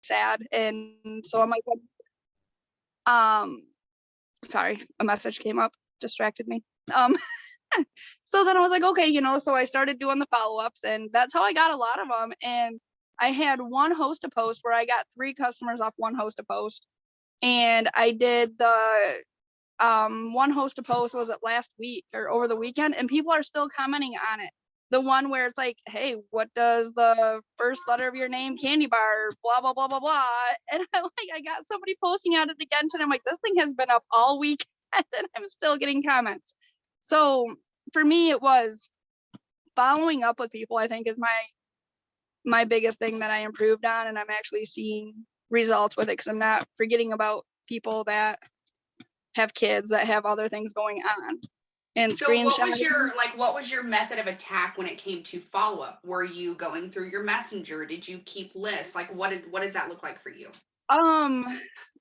sad. And so I'm like, um, sorry, a message came up, distracted me. Um, so then I was like, okay, so I started doing the follow-ups, and that's how I got a lot of them. And I had one host a post where I got 3 customers off one host a post. And I did the one host a post, was it last week or over the weekend, and people are still commenting on it. The one where it's like, hey, what does the first letter of your name candy bar, blah blah blah blah blah. And I got somebody posting on it again today. I'm like, this thing has been up all week and I'm still getting comments. So for me, it was following up with people, I think, is my biggest thing that I improved on, and I'm actually seeing results with it, because I'm not forgetting about people that have kids that have other things going on. And so what was your method of attack when it came to follow-up? Were you going through your messenger? Did you keep lists? Like what does that look like for you?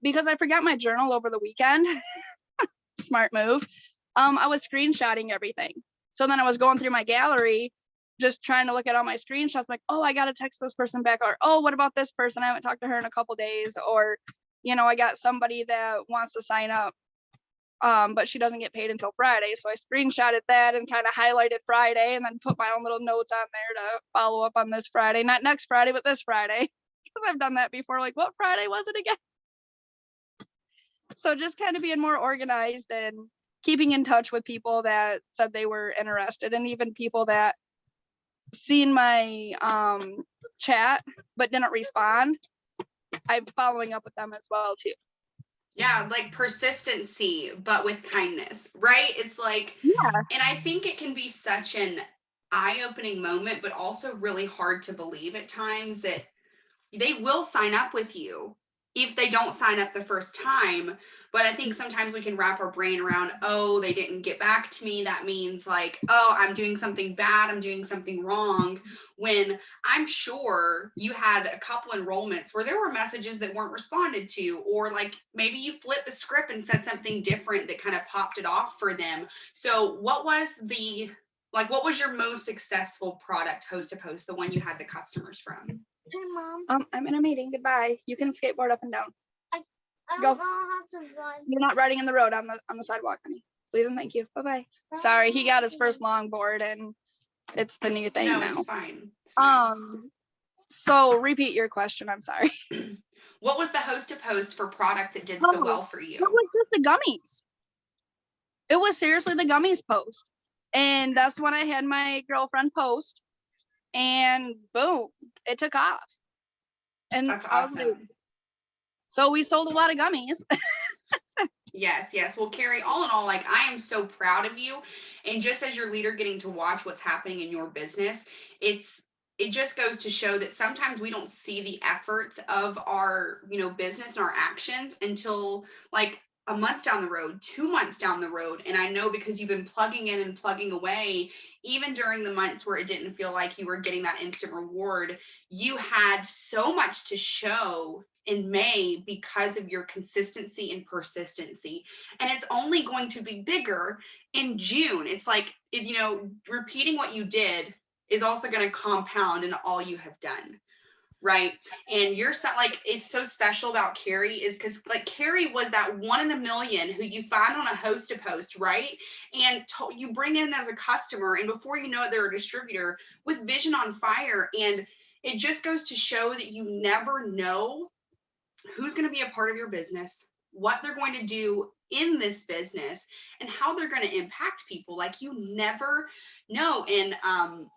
Because I forgot my journal over the weekend, smart move. I was screenshotting everything. So then I was going through my gallery, just trying to look at all my screenshots, like, oh, I gotta text this person back, or oh, what about this person? I haven't talked to her in a couple days, or I got somebody that wants to sign up, but she doesn't get paid until Friday. So I screenshotted that and kind of highlighted Friday, and then put my own little notes on there to follow up on this Friday, not next Friday, but this Friday, because I've done that before. Like, what Friday was it again? So just kind of being more organized and keeping in touch with people that said they were interested, and even people that seen my chat but didn't respond. I'm following up with them as well too. Yeah, like persistency, but with kindness, right? It's like, yeah. And I think it can be such an eye-opening moment, but also really hard to believe at times that they will sign up with you if they don't sign up the first time. But I think sometimes we can wrap our brain around, oh, they didn't get back to me. That means like, oh, I'm doing something bad. I'm doing something wrong. When I'm sure you had a couple enrollments where there were messages that weren't responded to, or like maybe you flipped the script and said something different that kind of popped it off for them. So what was your most successful product host to post, the one you had the customers from? Hey, Mom. I'm in a meeting. Goodbye. You can skateboard up and down. I Go. don't have to ride. You're not riding in the road on the sidewalk, honey. Please and thank you. Bye-bye. Sorry, he got his first longboard, and it's the new thing now. It's fine. It's fine. So repeat your question. I'm sorry. What was the host to post for product that did so well for you? It was just the gummies. It was seriously the gummies post. And that's when I had my girlfriend post, and boom, it took off. And that's awesome. So we sold a lot of gummies. Yes. Well, Carrie, all in all, like, I am so proud of you. And just as your leader, getting to watch what's happening in your business, it just goes to show that sometimes we don't see the efforts of our, business and our actions until like a month down the road, 2 months down the road. And I know because you've been plugging in and plugging away, even during the months where it didn't feel like you were getting that instant reward, you had so much to show in May because of your consistency and persistency. And it's only going to be bigger in June. It's like, repeating what you did is also going to compound in all you have done. Right. And you're like, it's so special about Carrie is because like Carrie was that 1 in a million who you find on a host to post, right? And you bring in as a customer, and before you know it, they're a distributor with vision on fire. And it just goes to show that you never know who's going to be a part of your business, what they're going to do in this business, and how they're going to impact people. Like, you never know. And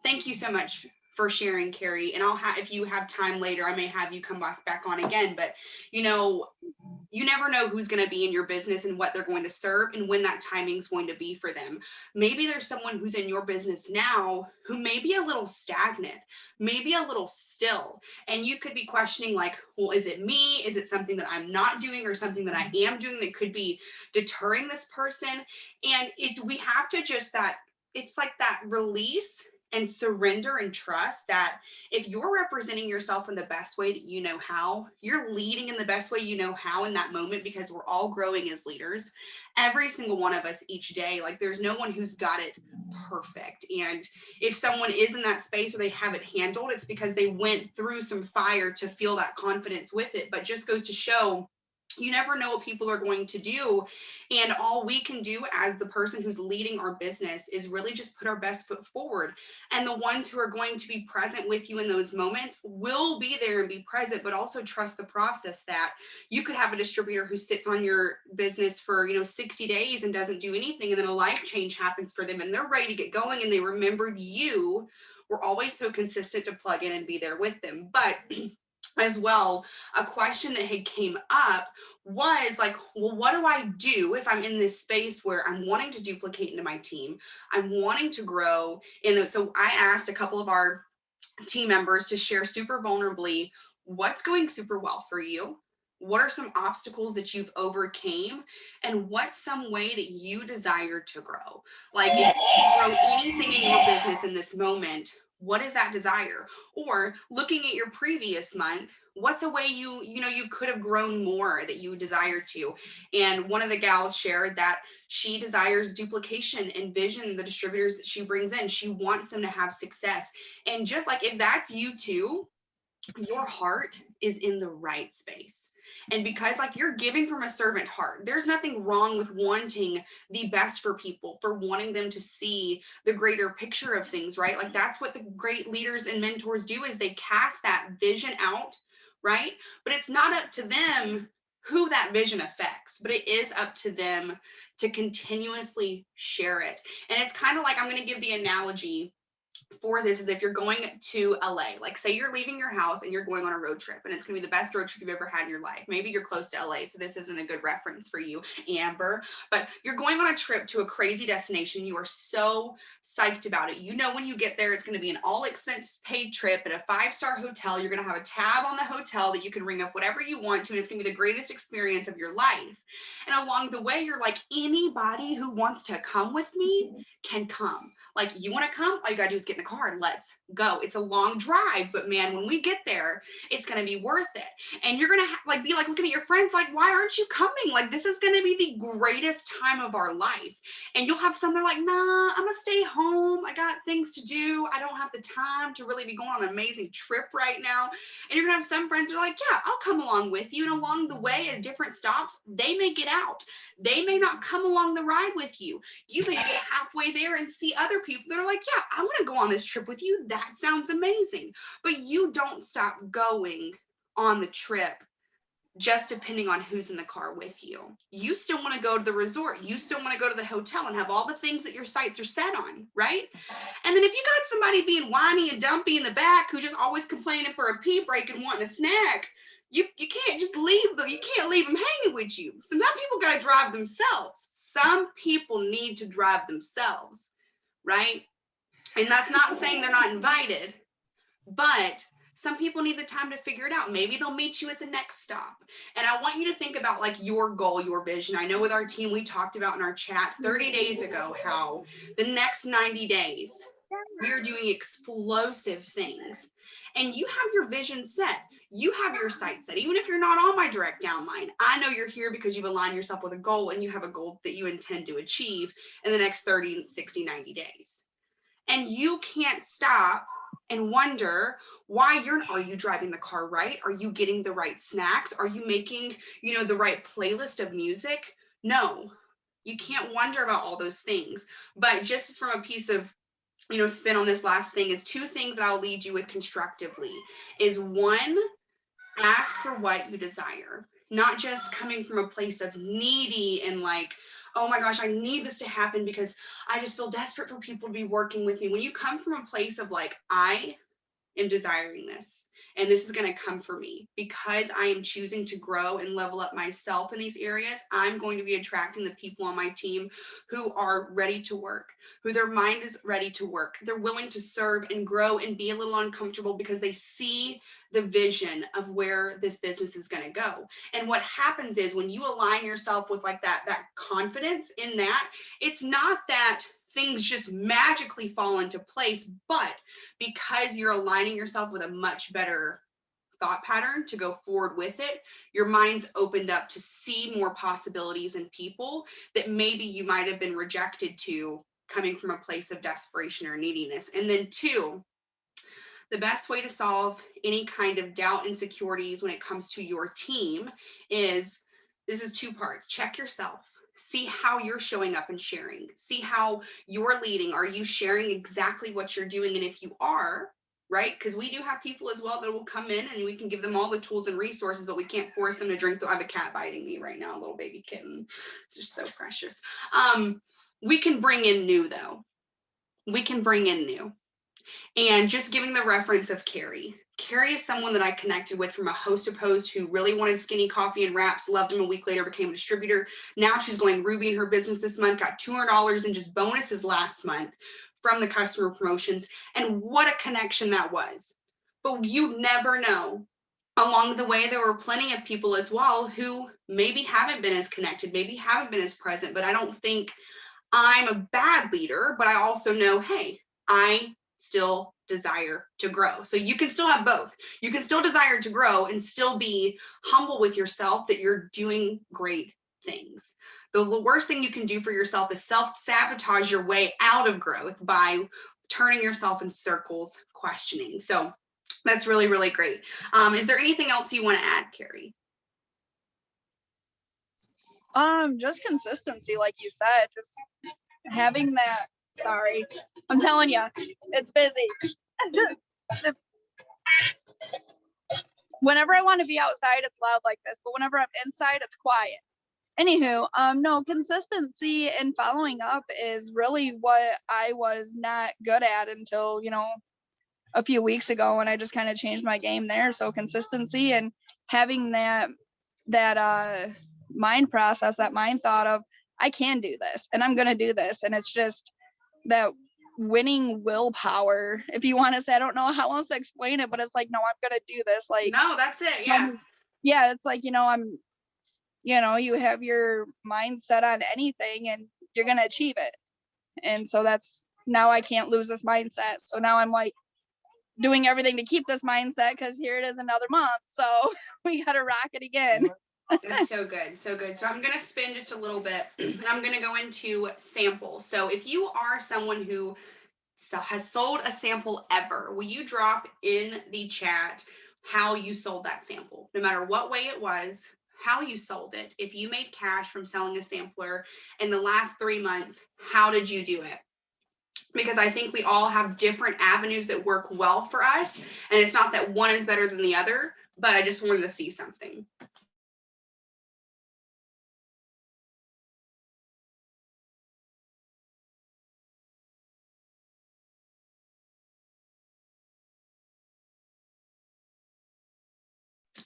thank you so much for sharing, Carrie. And if you have time later, I may have you come back on again. But you never know who's going to be in your business and what they're going to serve and when that timing is going to be for them. Maybe there's someone who's in your business now who may be a little stagnant, maybe a little still. And you could be questioning like, well, is it me? Is it something that I'm not doing or something that I am doing that could be deterring this person? And we have to it's like that release and surrender and trust that if you're representing yourself in the best way that you know how, you're leading in the best way you know how in that moment, because we're all growing as leaders, every single one of us each day. Like there's no one who's got it perfect. And if someone is in that space where they have it handled, it's because they went through some fire to feel that confidence with it. But just goes to show, you never know what people are going to do. And all we can do as the person who's leading our business is really just put our best foot forward. And the ones who are going to be present with you in those moments will be there and be present, but also trust the process. That you could have a distributor who sits on your business for 60 days and doesn't do anything, and then a life change happens for them and they're ready to get going, and they remembered you were always so consistent to plug in and be there with them. But as well, a question that had came up was like, well, what do I do if I'm in this space where I'm wanting to duplicate into my team? I'm wanting to grow. And so I asked a couple of our team members to share super vulnerably what's going super well for you. What are some obstacles that you've overcame, and what's some way that you desire to grow? Like if you grow anything in your business in this moment, what is that desire? Or looking at your previous month, what's a way you could have grown more that you desire to? And one of the gals shared that she desires duplication and vision, the distributors that she brings in. She wants them to have success. And just like if that's you too, your heart is in the right space. And because like you're giving from a servant heart, there's nothing wrong with wanting the best for people, for wanting them to see the greater picture of things, right? Like that's what the great leaders and mentors do, is they cast that vision out, right? But it's not up to them who that vision affects, but it is up to them to continuously share it. And it's kind of like, I'm going to give the analogy for this is if you're going to LA, like say you're leaving your house and you're going on a road trip, and it's going to be the best road trip you've ever had in your life. Maybe you're close to LA, so this isn't a good reference for you, Amber, but you're going on a trip to a crazy destination. You are so psyched about it. You know, when you get there, it's going to be an all expense paid trip at a 5-star hotel. You're going to have a tab on the hotel that you can ring up whatever you want to, and it's going to be the greatest experience of your life. And along the way, you're like, anybody who wants to come with me can come. Like, you want to come? All you got to do is get in the car and let's go. It's a long drive, but man, when we get there, it's going to be worth it. And you're going to be like looking at your friends like, why aren't you coming? Like, this is going to be the greatest time of our life. And you'll have some that are like, nah, I'm going to stay home. I got things to do. I don't have the time to really be going on an amazing trip right now. And you're going to have some friends that are like, yeah, I'll come along with you. And along the way at different stops, they may get out. They may not come along the ride with you. You may get halfway there and see other people that are like, yeah, I want to go on this trip with you. That sounds amazing. But you don't stop going on the trip just depending on who's in the car with you. You still want to go to the resort. You still want to go to the hotel and have all the things that your sights are set on, right? And then if you got somebody being whiny and dumpy in the back who just always complaining for a pee break and wanting a snack, you can't just leave them. You can't leave them hanging with you. Some people got to drive themselves. Some people need to drive themselves, right? And that's not saying they're not invited, but some people need the time to figure it out. Maybe they'll meet you at the next stop. And I want you to think about like your goal, your vision. I know with our team, we talked about in our chat 30 days ago how the next 90 days, we are doing explosive things. And you have your vision set. You have your sights set. Even if you're not on my direct downline, I know you're here because you've aligned yourself with a goal, and you have a goal that you intend to achieve in the next 30, 60, 90 days. And you can't stop and wonder why are you driving the car right? Are you getting the right snacks? Are you making, the right playlist of music? No, you can't wonder about all those things. But just from a piece of spin on this last thing is 2 things that I'll lead you with constructively is 1, ask for what you desire, not just coming from a place of needy and like, oh my gosh, I need this to happen because I just feel desperate for people to be working with me. When you come from a place of like, I am desiring this, and this is going to come for me because I am choosing to grow and level up myself in these areas, I'm going to be attracting the people on my team who are ready to work, who their mind is ready to work. They're willing to serve and grow and be a little uncomfortable because they see the vision of where this business is going to go. And what happens is when you align yourself with like that confidence in that, it's not that things just magically fall into place. But because you're aligning yourself with a much better thought pattern to go forward with it, your mind's opened up to see more possibilities in people that maybe you might have been rejected to, coming from a place of desperation or neediness. And then 2, the best way to solve any kind of doubt, insecurities when it comes to your team is, this is 2 parts. Check yourself. See how you're showing up and sharing. See how you're leading. Are you sharing exactly what you're doing? And if you are, right? Because we do have people as well that will come in and we can give them all the tools and resources, but we can't force them to drink. I have a cat biting me right now, a little baby kitten. It's just so precious. We can bring in new though. We can bring in new. And just giving the reference of Carrie. Carrie is someone that I connected with from a host of hosts who really wanted skinny coffee and wraps, loved him, a week later became a distributor. Now she's going Ruby in her business this month, got $200 in just bonuses last month from the customer promotions. And what a connection that was. But you never know. Along the way, there were plenty of people as well who maybe haven't been as connected, maybe haven't been as present, but I don't think I'm a bad leader, but I also know, hey, I still desire to grow. So you can still have both. You can still desire to grow and still be humble with yourself that you're doing great things. The worst thing you can do for yourself is self-sabotage your way out of growth by turning yourself in circles, questioning. So that's really, really great. Is there anything else you want to add, Carrie? Just consistency, like you said, just having that. Sorry, I'm telling you, it's busy. Whenever I want to be outside, it's loud like this, but whenever I'm inside, it's quiet. Anywho, no, consistency and following up is really what I was not good at until, a few weeks ago, and I just kind of changed my game there. So consistency and having that mind process, that mind thought of, I can do this and I'm going to do this. And it's just that winning willpower, if you want to say. I don't know how else to explain it, but it's like, no, I'm going to do this. Like, no, that's it. Yeah. Yeah. It's like, you have your mindset on anything and you're going to achieve it. And so that's, now I can't lose this mindset. So now I'm like doing everything to keep this mindset, because here it is another month. So we got to rock it again. That's so good. So good. So I'm going to spin just a little bit and I'm going to go into samples. So if you are someone who has sold a sample ever, will you drop in the chat how you sold that sample? No matter what way it was, how you sold it. If you made cash from selling a sampler in the last 3 months, how did you do it? Because I think we all have different avenues that work well for us. And it's not that one is better than the other, but I just wanted to see something.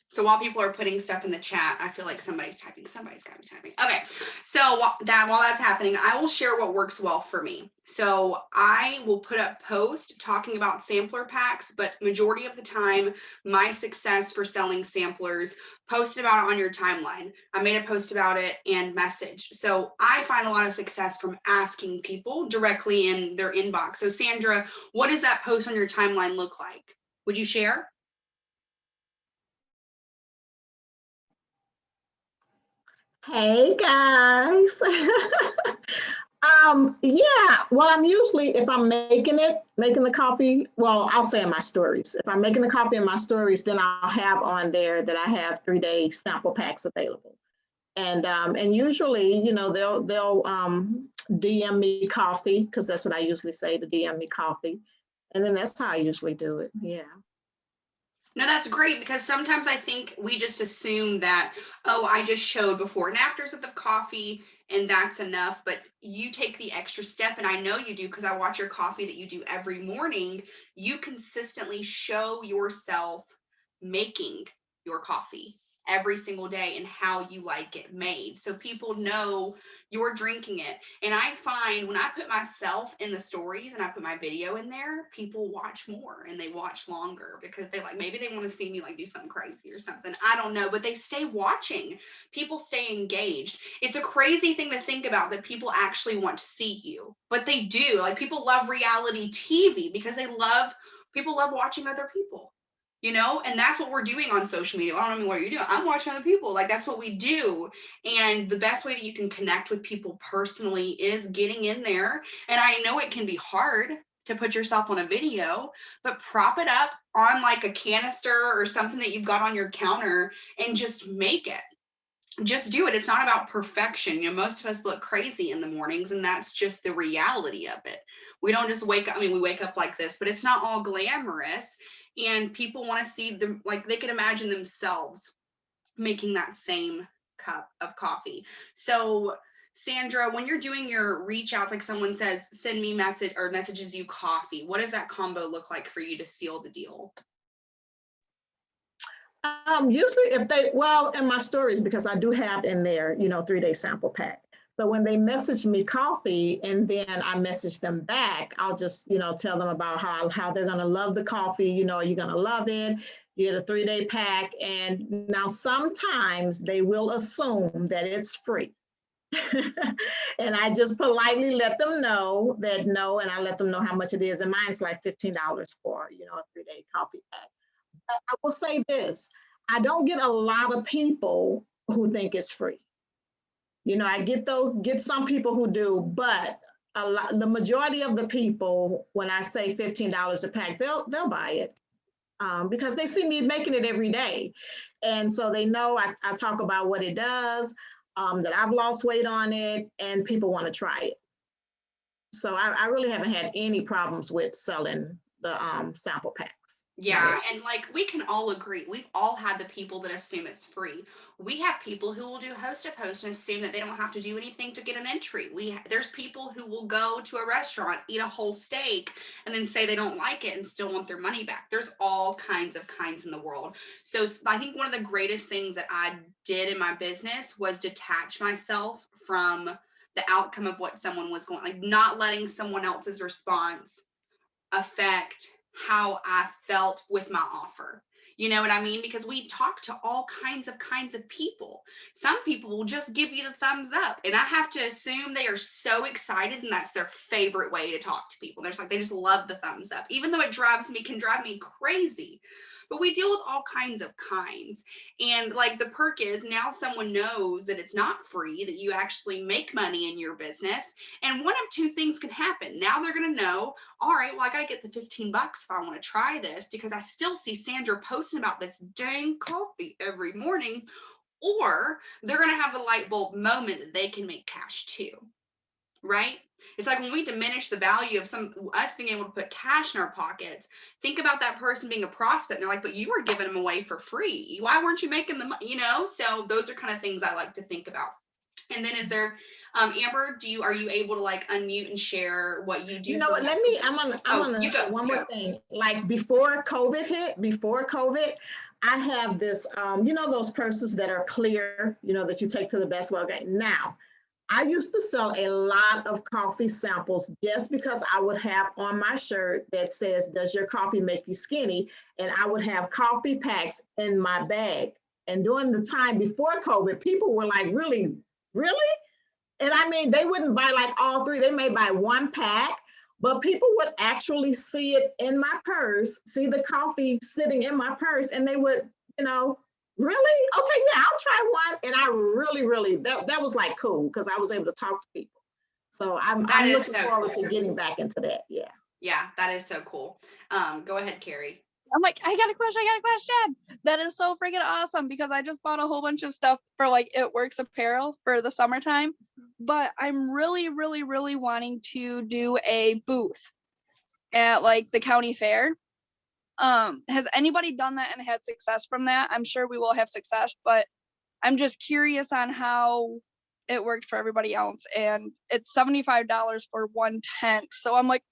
So while people are putting stuff in the chat, I feel like somebody's typing. Somebody's got to be typing. Okay. So while that's happening, I will share what works well for me. So I will put up post talking about sampler packs, but majority of the time, my success for selling samplers, post about it on your timeline. I made a post about it and message. So I find a lot of success from asking people directly in their inbox. So Sandra, what does that post on your timeline look like? Would you share? Hey guys. Yeah, well, I'm usually, if I'm making the coffee, well, I'll say in my stories. If I'm making the coffee in my stories, then I'll have on there that I have 3-day sample packs available. And usually, they'll DM me coffee, because that's what I usually say, to DM me coffee. And then that's how I usually do it. Yeah. No, that's great, because sometimes I think we just assume that, oh, I just showed before and afters of the coffee and that's enough. But you take the extra step, and I know you do because I watch your coffee that you do every morning. You consistently show yourself making your coffee. every single day and how you like it made. So people know you're drinking it. And I find when I put myself in the stories and I put my video in there, people watch more and they watch longer because they like, maybe they want to see me like do something crazy or something. I don't know, but they stay watching. People stay engaged. It's a crazy thing to think about that people actually want to see you, but they do. Like people love reality TV because people love watching other people. And that's what we're doing on social media. I don't know what you're doing. I'm watching other people. Like that's what we do. And the best way that you can connect with people personally is getting in there. And I know it can be hard to put yourself on a video, but prop it up on like a canister or something that you've got on your counter and just make it. Just do it. It's not about perfection. Most of us look crazy in the mornings, and that's just the reality of it. We don't just wake up. I mean, we wake up like this, but it's not all glamorous. And people want to see them, like they can imagine themselves making that same cup of coffee. So Sandra, when you're doing your reach outs, like someone says, send me message or messages you coffee, what does that combo look like for you to seal the deal? Usually in my stories, because I do have in there, 3-day sample pack. So when they message me coffee and then I message them back, I'll just, tell them about how they're going to love the coffee. You're going to love it. You get a 3-day pack. And now sometimes they will assume that it's free. And I just politely let them know that no, and I let them know how much it is. And mine's like $15 for, a 3-day coffee pack. I will say this, I don't get a lot of people who think it's free. I get some people who do, but the majority of the people, when I say $15 a pack, they'll buy it because they see me making it every day. And so they know I talk about what it does, that I've lost weight on it, and people want to try it. So I really haven't had any problems with selling the sample packs. Yeah, and like we can all agree, we've all had the people that assume it's free. We have people who will do host to post and assume that they don't have to do anything to get an entry. There's people who will go to a restaurant, eat a whole steak, and then say they don't like it and still want their money back. There's all kinds in the world. So I think one of the greatest things that I did in my business was detach myself from the outcome of what someone was going, like not letting someone else's response affect how I felt with my offer. You know what I mean? Because we talk to all kinds of people. Some people will just give you the thumbs up, and I have to assume they are so excited and that's their favorite way to talk to people. There's like, they just love the thumbs up, even though it can drive me crazy. But we deal with all kinds. And like the perk is now someone knows that it's not free, that you actually make money in your business. And one of two things can happen. Now they're going to know, all right, well, I got to get the $15 if I want to try this, because I still see Sandra posting about this dang coffee every morning. Or they're going to have the light bulb moment that they can make cash too. Right? It's like when we diminish the value of us being able to put cash in our pockets, think about that person being a prospect. And they're like, but you were giving them away for free. Why weren't you making them, So those are kind of things I like to think about. And then is there, Amber, are you able to like unmute and share what you do? You know what, I'm gonna say one more thing. Like before COVID, I have this, those purses that are clear, that you take to the Best Well game. Now, I used to sell a lot of coffee samples just because I would have on my shirt that says, does your coffee make you skinny? And I would have coffee packs in my bag. And during the time before COVID, people were like, really? And I mean, they wouldn't buy like all 3, they may buy 1 pack, but people would actually see it in my purse, see the coffee sitting in my purse, and they would, really? Okay, yeah, I'll try one. And I really, that was like cool because I was able to talk to people. So I'm looking forward to getting back into that. Yeah. Yeah, that is so cool. Go ahead, Carrie. I'm like, I got a question. That is so freaking awesome because I just bought a whole bunch of stuff for like It Works apparel for the summertime. But I'm really wanting to do a booth at like the county fair. Has anybody done that and had success from that? I'm sure we will have success, but I'm just curious on how it worked for everybody else. And it's $75 for 1 tent. So I'm like,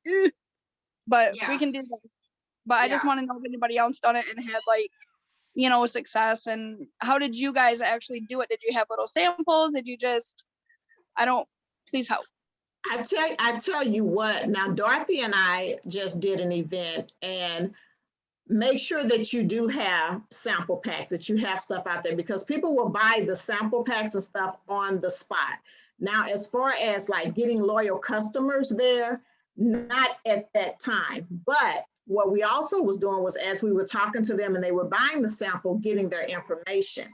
but yeah, we can do that. But I just want to know if anybody else done it and had like you know, success? And how did you guys actually do it? Did you have little samples? Did you just, please help. I tell you what, now Dorothy and I just did an event, and make sure that you do have sample packs, that you have stuff out there, because people will buy the sample packs and stuff on the spot. Now, as far as like getting loyal customers there, not at that time. But what we also was doing was, as we were talking to them and they were buying the sample, getting their information.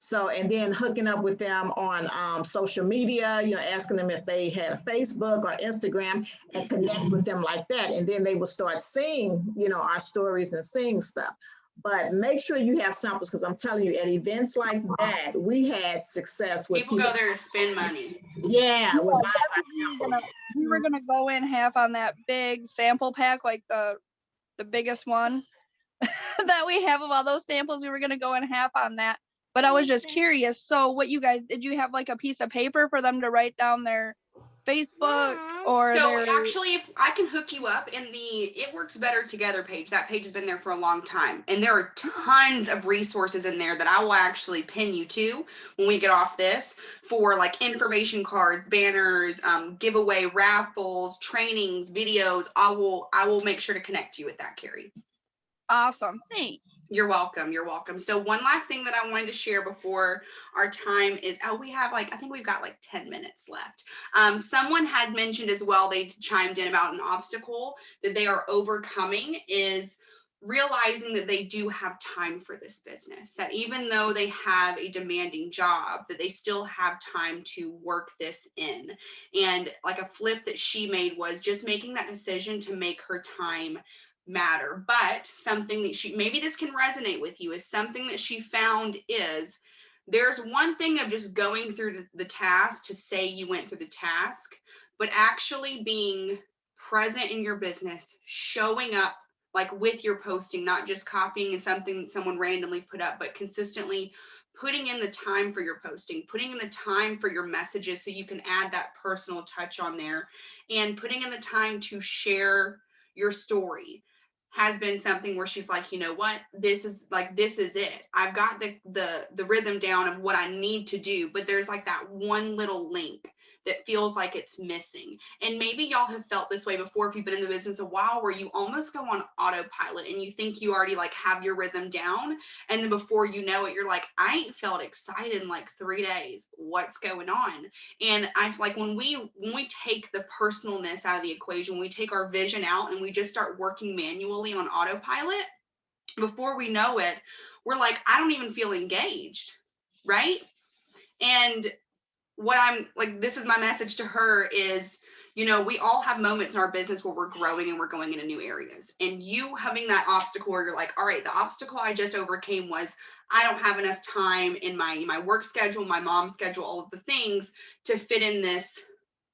So, and then hooking up with them on social media, you know, asking them if they had a Facebook or Instagram, and connect with them like that. And then they will start seeing, you know, our stories and seeing stuff. But make sure you have samples, because I'm telling you, at events like that, we had success with People go there to spend money. Yeah, we were gonna go in half on that big sample pack, like the biggest one that we have of all those samples. We were gonna go in half on that. But I was just curious. So what you guys, did you have like a piece of paper for them to write down their Facebook or so their... actually, if I can hook you up in the It Works Better Together page. That page has been there for a long time. And there are tons of resources in there that I will actually pin you to when we get off this, for like information cards, banners, giveaway raffles, trainings, videos. I will make sure to connect you with that, Carrie. Awesome. Thanks. You're welcome. You're welcome. So one last thing that I wanted to share before our time is, we have I think we've got like 10 minutes left. Someone had mentioned as well, they chimed in about an obstacle that they are overcoming, is realizing that they do have time for this business, that even though they have a demanding job, that they still have time to work this in. And like a flip that she made was just making that decision to make her time matter. But something that maybe this can resonate with you, is something that she found is, there's one thing of just going through the task to say you went through the task, but actually being present in your business, showing up like with your posting, not just copying something that someone randomly put up, but consistently putting in the time for your posting, putting in the time for your messages so you can add that personal touch on there, and putting in the time to share your story, has been something where she's like, you know what, this is it. I've got the rhythm down of what I need to do, but there's like that one little link that feels like it's missing. And maybe y'all have felt this way before if you've been in the business a while, where you almost go on autopilot and you think you already like have your rhythm down, and then before you know it, you're like, I ain't felt excited in like 3 days. What's going on? And I like when we take the personalness out of the equation, when we take our vision out and we just start working manually on autopilot, before we know it, we're like, I don't even feel engaged, right? And what I'm like, this is my message to her is, you know, we all have moments in our business where we're growing and we're going into new areas. And you having that obstacle where you're like, all right, the obstacle I just overcame was I don't have enough time in my work schedule, my mom's schedule, all of the things to fit in this,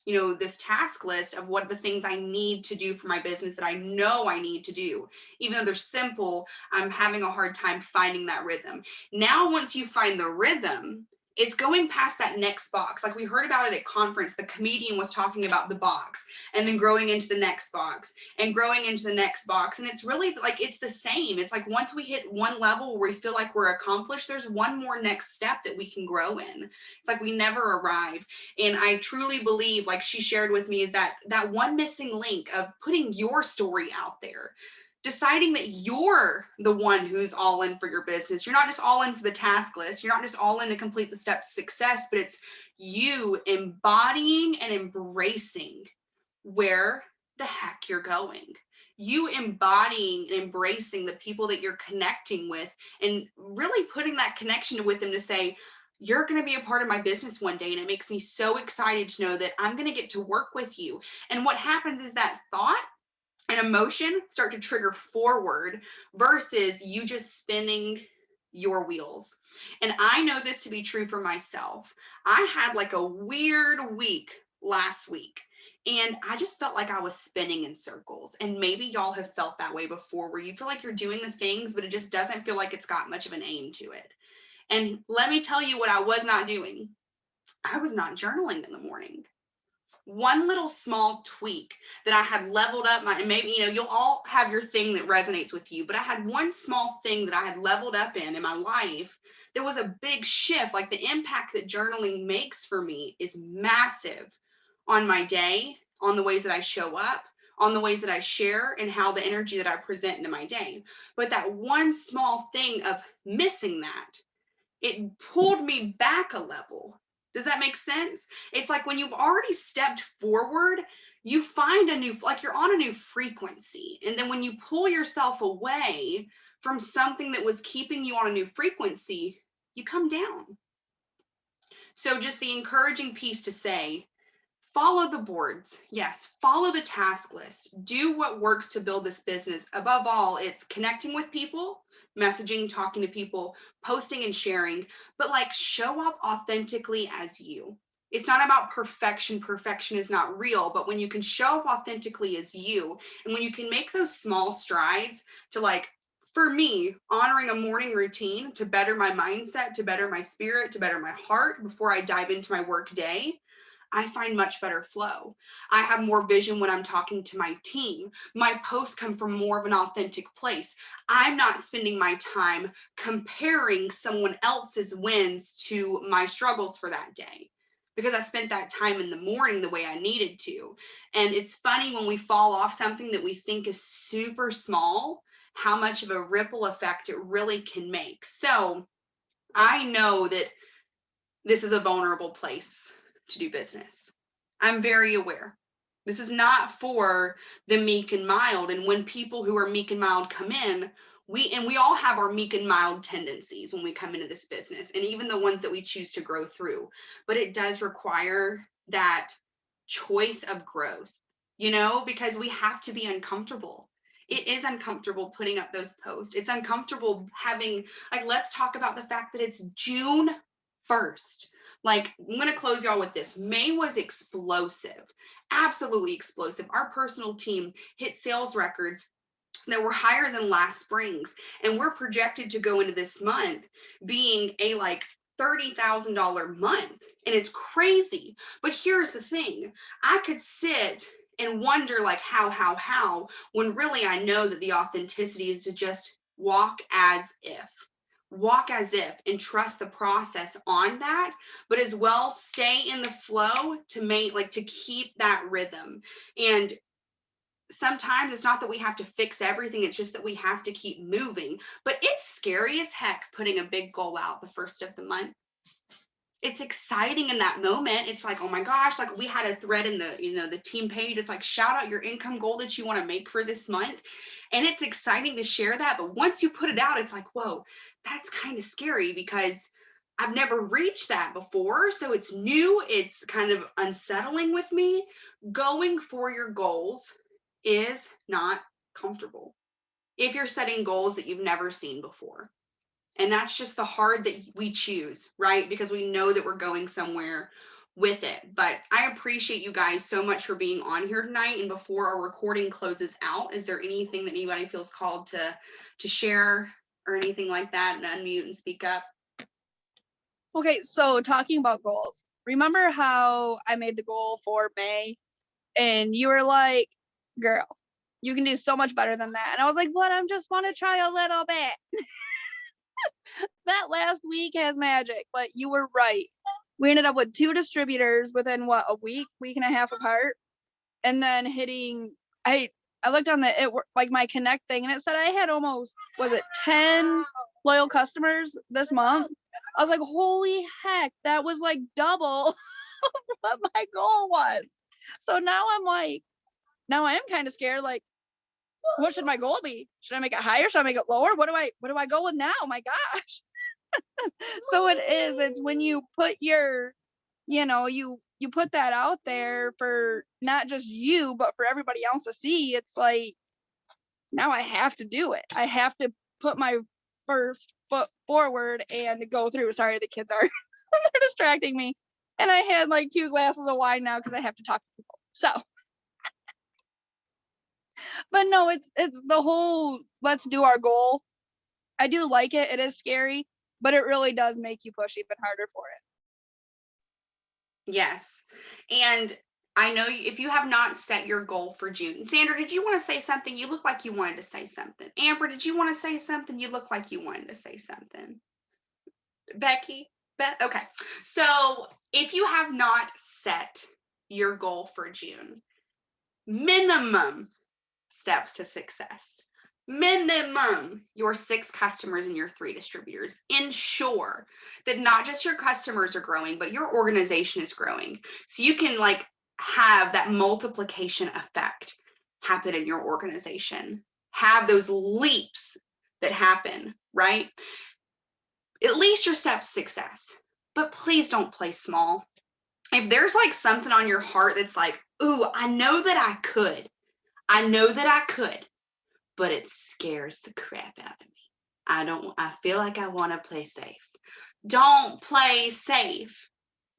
you know, this task list of what are the things I need to do for my business that I know I need to do. Even though they're simple, I'm having a hard time finding that rhythm. Now, once you find the rhythm, it's going past that next box. Like we heard about it at conference, the comedian was talking about the box and then growing into the next box and growing into the next box. And it's really like, it's the same. It's like once we hit one level where we feel like we're accomplished, there's one more next step that we can grow in. It's like we never arrive. And I truly believe, like she shared with me, is that one missing link of putting your story out there. Deciding that you're the one who's all in for your business. You're not just all in for the task list. You're not just all in to complete the steps to success, but it's you embodying and embracing where the heck you're going. You embodying and embracing the people that you're connecting with, and really putting that connection with them to say, you're going to be a part of my business one day. And it makes me so excited to know that I'm going to get to work with you. And what happens is that thought and emotion start to trigger forward versus you just spinning your wheels. And I know this to be true for myself. I had like a weird week last week, and I just felt like I was spinning in circles. And maybe y'all have felt that way before, where you feel like you're doing the things, but it just doesn't feel like it's got much of an aim to it. And let me tell you what I was not doing. I was not journaling in the morning. one little small tweak that I had leveled up and maybe, you'll all have your thing that resonates with you, but I had one small thing that I had leveled up in my life. There was a big shift. Like the impact that journaling makes for me is massive on my day, on the ways that I show up, on the ways that I share, and how the energy that I present into my day. But that one small thing of missing that, it pulled me back a level. Does that make sense? It's like when you've already stepped forward, you find like you're on a new frequency. And then when you pull yourself away from something that was keeping you on a new frequency, you come down. So just the encouraging piece to say, follow the boards. Yes, follow the task list. Do what works to build this business. Above all, it's connecting with people, messaging, talking to people, posting and sharing, but like show up authentically as you. It's not about perfection. Perfection is not real, but when you can show up authentically as you, and when you can make those small strides to, like, for me, honoring a morning routine to better my mindset, to better my spirit, to better my heart before I dive into my work day, I find much better flow. I have more vision when I'm talking to my team. My posts come from more of an authentic place. I'm not spending my time comparing someone else's wins to my struggles for that day, because I spent that time in the morning the way I needed to. And it's funny when we fall off something that we think is super small, how much of a ripple effect it really can make. So I know that this is a vulnerable place to do business. I'm very aware. This is not for the meek and mild. And when people who are meek and mild come in, we all have our meek and mild tendencies when we come into this business, and even the ones that we choose to grow through. But it does require that choice of growth, because we have to be uncomfortable. It is uncomfortable putting up those posts. It's uncomfortable having, like, let's talk about the fact that it's June 1st. Like, I'm going to close y'all with this. May was explosive, absolutely explosive. Our personal team hit sales records that were higher than last spring's. And we're projected to go into this month being a like $30,000 month. And it's crazy. But here's the thing. I could sit and wonder like how, when really I know that the authenticity is to just walk as if and trust the process on that, but as well stay in the flow to keep that rhythm. And sometimes it's not that we have to fix everything, it's just that we have to keep moving. But it's scary as heck putting a big goal out the first of the month. It's exciting in that moment. It's like, oh my gosh, like we had a thread in the team page. It's like, shout out your income goal that you want to make for this month. And it's exciting to share that. But once you put it out, it's like, whoa, that's kind of scary because I've never reached that before. So it's new. It's kind of unsettling with me. Going for your goals is not comfortable if you're setting goals that you've never seen before. And that's just the hard that we choose, right? Because we know that we're going somewhere with it. But I appreciate you guys so much for being on here tonight. And before our recording closes out, is there anything that anybody feels called to share or anything like that, and unmute and speak up? Okay, so talking about goals, remember how I made the goal for May and you were like, girl, you can do so much better than that. And I was like, what? I just want to try a little bit. That last week has magic, but you were right. We ended up with 2 distributors within a week and a half apart. And then hitting, I looked on like my Connect thing and it said I had almost, 10 loyal customers this month. I was like, holy heck, that was like double what my goal was. So now I am kind of scared. Like, what should my goal be? Should I make it higher? Should I make it lower? What do I go with now? My gosh. So it's when you put your, you put that out there for not just you, but for everybody else to see. It's like, now I have to do it. I have to put my first foot forward and go through. Sorry, the kids are they're distracting me. And I had like 2 glasses of wine now because I have to talk to people. So, but no, it's the whole let's do our goal. I do like it. It is scary, but it really does make you push even harder for it. Yes. And I know if you have not set your goal for June. Sandra, did you want to say something? You look like you wanted to say something. Amber, did you want to say something? You look like you wanted to say something. Becky? Okay. So if you have not set your goal for June, minimum steps to success. Minimum your 6 customers and your 3 distributors. Ensure that not just your customers are growing, but your organization is growing. So you can like have that multiplication effect happen in your organization. Have those leaps that happen, right? At least your steps to success. But please don't play small. If there's like something on your heart that's like, ooh, I know that I could. I know that I could, but it scares the crap out of me. I feel like I want to play safe. Don't play safe.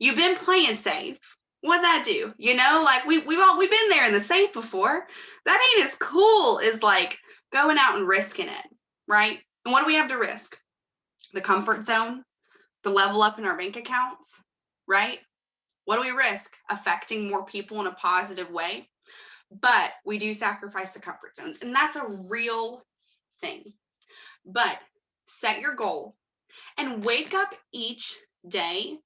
You've been playing safe. What'd that do? You know, like we've been there in the safe before. That ain't as cool as like going out and risking it, right? And what do we have to risk? The comfort zone, the level up in our bank accounts, right? What do we risk? Affecting more people in a positive way. But we do sacrifice the comfort zones, and that's a real thing. But set your goal and wake up each day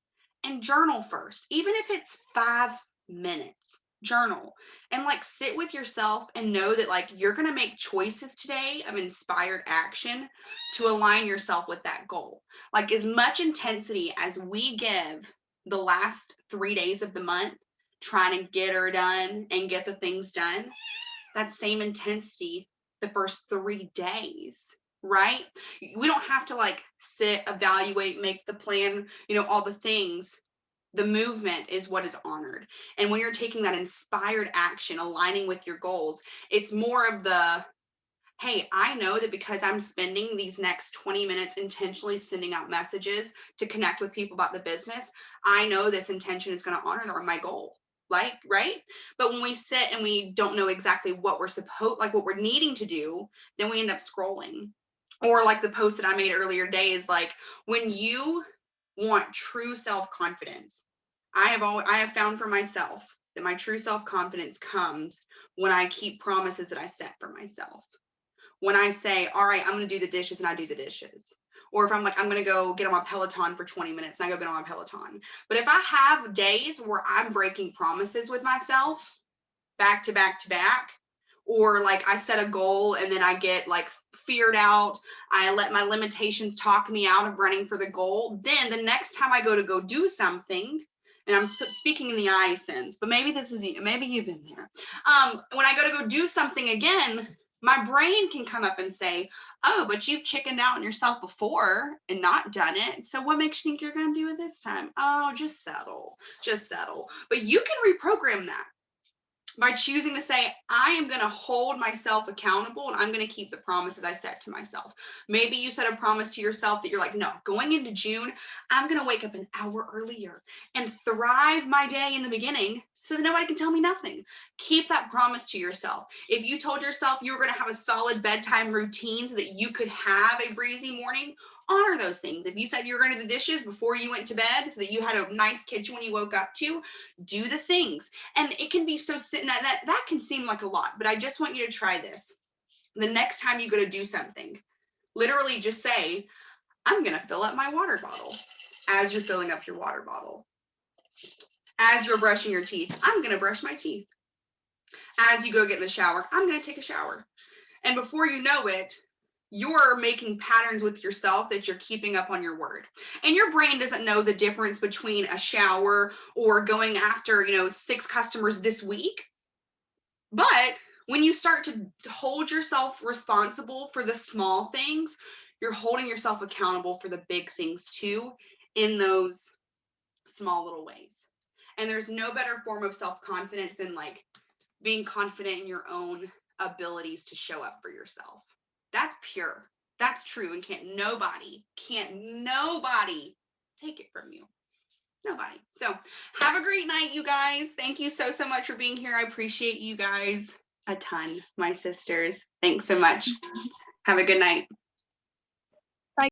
and journal first, even if it's 5 minutes. Journal and like sit with yourself and know that like you're going to make choices today of inspired action to align yourself with that goal. Like as much intensity as we give the last 3 days of the month trying to get her done and get the things done, that same intensity the first 3 days, right? We don't have to like sit, evaluate, make the plan, you know, all the things. The movement is what is honored. And when you're taking that inspired action, aligning with your goals, it's more of the, hey, I know that because I'm spending these next 20 minutes intentionally sending out messages to connect with people about the business, I know this intention is going to honor my goal. Like, right? But when we sit and we don't know exactly what what we're needing to do, then we end up scrolling. Or like the post that I made earlier today is like, when you want true self-confidence, I have found for myself that my true self-confidence comes when I keep promises that I set for myself. When I say, all right, I'm going to do the dishes, and I do the dishes. Or if I'm like, I'm going to go get on my Peloton for 20 minutes and I go get on my Peloton. But if I have days where I'm breaking promises with myself back to back to back, or like I set a goal and then I get like feared out, I let my limitations talk me out of running for the goal, then the next time I go do something, and I'm speaking in the I sense, but maybe you've been there. When I go do something again, my brain can come up and say, oh, but you've chickened out on yourself before and not done it. So what makes you think you're going to do it this time? Oh, just settle. But you can reprogram that by choosing to say, I am going to hold myself accountable and I'm going to keep the promises I set to myself. Maybe you set a promise to yourself that you're like, no, going into June, I'm going to wake up an hour earlier and thrive my day in the beginning so that nobody can tell me nothing. Keep that promise to yourself. If you told yourself you were going to have a solid bedtime routine so that you could have a breezy morning, honor those things. If you said you were going to do the dishes before you went to bed so that you had a nice kitchen when you woke up to, do the things. And it can be so that can seem like a lot, but I just want you to try this. The next time you go to do something, literally just say, I'm going to fill up my water bottle. As you're filling up your water bottle. As you're brushing your teeth, I'm going to brush my teeth. As you go get in the shower, I'm going to take a shower. And before you know it, you're making patterns with yourself that you're keeping up on your word. And your brain doesn't know the difference between a shower or going after, 6 customers this week. But when you start to hold yourself responsible for the small things, you're holding yourself accountable for the big things too, in those small little ways. And there's no better form of self-confidence than like being confident in your own abilities to show up for yourself. That's pure. That's true. And can't nobody take it from you. Nobody. So have a great night, you guys. Thank you so much for being here. I appreciate you guys a ton, my sisters. Thanks so much. Have a good night.